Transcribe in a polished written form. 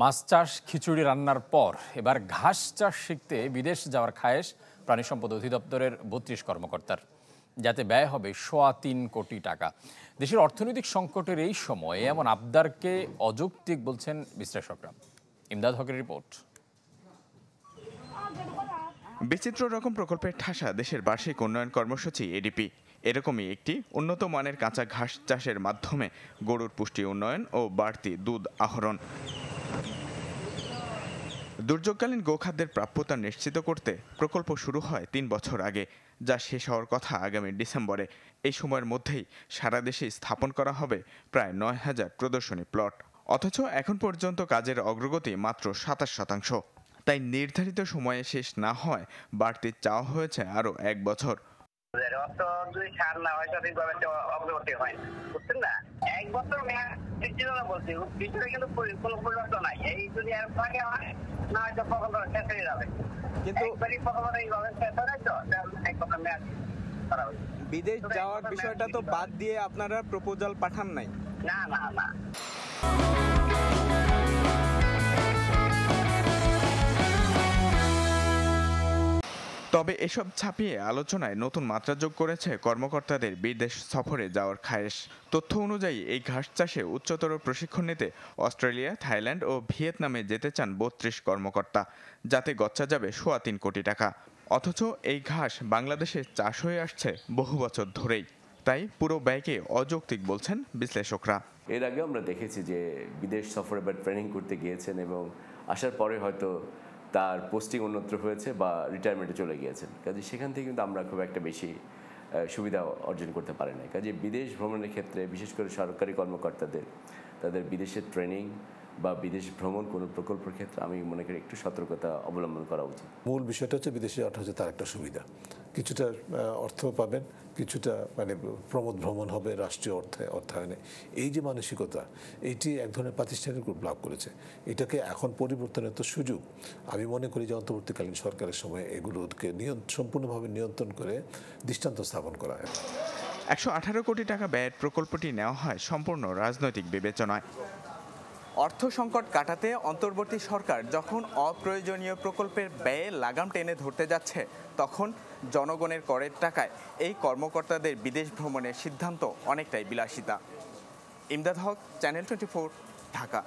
মাছ চাষ খিচুড়ি রান্নার পর এবার ঘাস চাষ শিখতে বিদেশ যাওয়ার খায়েশ প্রাণী সম্পদ অধিদপ্তরের ৩২ কর্মকর্তার, যাতে ব্যয় হবে ৩.৫ কোটি টাকা। দেশের অর্থনৈতিক সংকটের এই সময়ে এমন আবদারকে অযৌক্তিক বলছেন বিশ্লেষকরা। ইমদাদ হকের রিপোর্ট। বিচিত্র রকম প্রকল্পের ঠাসা দেশের বার্ষিক উন্নয়ন কর্মসূচি এডিপি। এরকমই একটি উন্নত মানের কাঁচা ঘাস চাষের মাধ্যমে গরুর পুষ্টি উন্নয়ন ও বাড়তি দুধ আহরণ। দুর্যোগকালীন গোখাদ্যের প্রাপ্যতা নিশ্চিত করতে প্রকল্প শুরু হয় ৩ বছর আগে, যা শেষ হওয়ার কথা আগামী ডিসেম্বরে। এই সময়ের মধ্যেই সারা দেশে স্থাপন করা হবে প্রায় ৯,০০০ প্রদর্শনী প্লট। অথচ এখন পর্যন্ত কাজের অগ্রগতি মাত্র ২৭%। তাই নির্ধারিত সময়ে শেষ না হয় বাড়তি চাওয়া হয়েছে আরও ১ বছর। বিদেশ যাওয়ার বিষয়টা তো বাদ দিয়ে আপনারা প্রপোজাল পাঠান নাই? না। তবে এসব ছাপিয়ে আলোচনায় নতুন মাত্রা যোগ করেছে কর্মকর্তাদের বিদেশ সফরে যাওয়ার খায়েশ। তথ্য অনুযায়ী এই ঘাস চাষে উচ্চতর প্রশিক্ষণ নিতে অস্ট্রেলিয়া, থাইল্যান্ড ও ভিয়েতনামে যেতে চান ৩২ কর্মকর্তা, যাতে গচ্চা যাবে ৩.৫ কোটি টাকা। অথচ এই ঘাস বাংলাদেশে চাষ হয়ে আসছে বহু বছর ধরেই। তাই পুরো ব্যয়কে অযৌক্তিক বলছেন বিশ্লেষকরা। এর আগে আমরা দেখেছি যে বিদেশ সফরে বা ট্রেনিং করতে গিয়েছেন এবং আসার পরে হয়তো তার পোস্টিং অন্যত্র হয়েছে বা রিটায়ারমেন্টে চলে গিয়েছেন। কাজে সেখান থেকে কিন্তু আমরা খুব একটা বেশি সুবিধা অর্জন করতে পারি না। কাজে বিদেশ ভ্রমণের ক্ষেত্রে বিশেষ করে সরকারি কর্মকর্তাদের তাদের বিদেশের ট্রেনিং বা বিদেশ ভ্রমণ কোনো প্রকল্পের ক্ষেত্রে আমি মনে করি একটু সতর্কতা অবলম্বন করা উচিত। মূল বিষয়টা হচ্ছে বিদেশে যাওয়াটা হচ্ছে তার একটা সুবিধা, কিছুটা অর্থ পাবেন, কিছুটা প্রমোদ ভ্রমণ হবে রাষ্ট্রীয় অর্থায়নে। এই যে মানসিকতা, এইটি এক ধরনের প্রাতিষ্ঠানিক রূপ লাভ করেছে। এটাকে এখন পরিবর্তনের তো সুযোগ। আমি মনে করি যে অন্তর্বর্তীকালীন সরকারের সময় এগুলোকে সম্পূর্ণভাবে নিয়ন্ত্রণ করে দৃষ্টান্ত স্থাপন করা হয়। ১১৮ কোটি টাকা ব্যয়ের প্রকল্পটি নেওয়া হয় সম্পূর্ণ রাজনৈতিক বিবেচনায়। অর্থ সংকট কাটাতে অন্তর্বর্তী সরকার যখন অপ্রয়োজনীয় প্রকল্পের ব্যয়ে লাগাম টেনে ধরতে যাচ্ছে, তখন জনগণের করের টাকায় এই কর্মকর্তাদের বিদেশ ভ্রমণের সিদ্ধান্ত অনেকটাই বিলাসিতা। ইমদাদ হক, চ্যানেল 24, ঢাকা।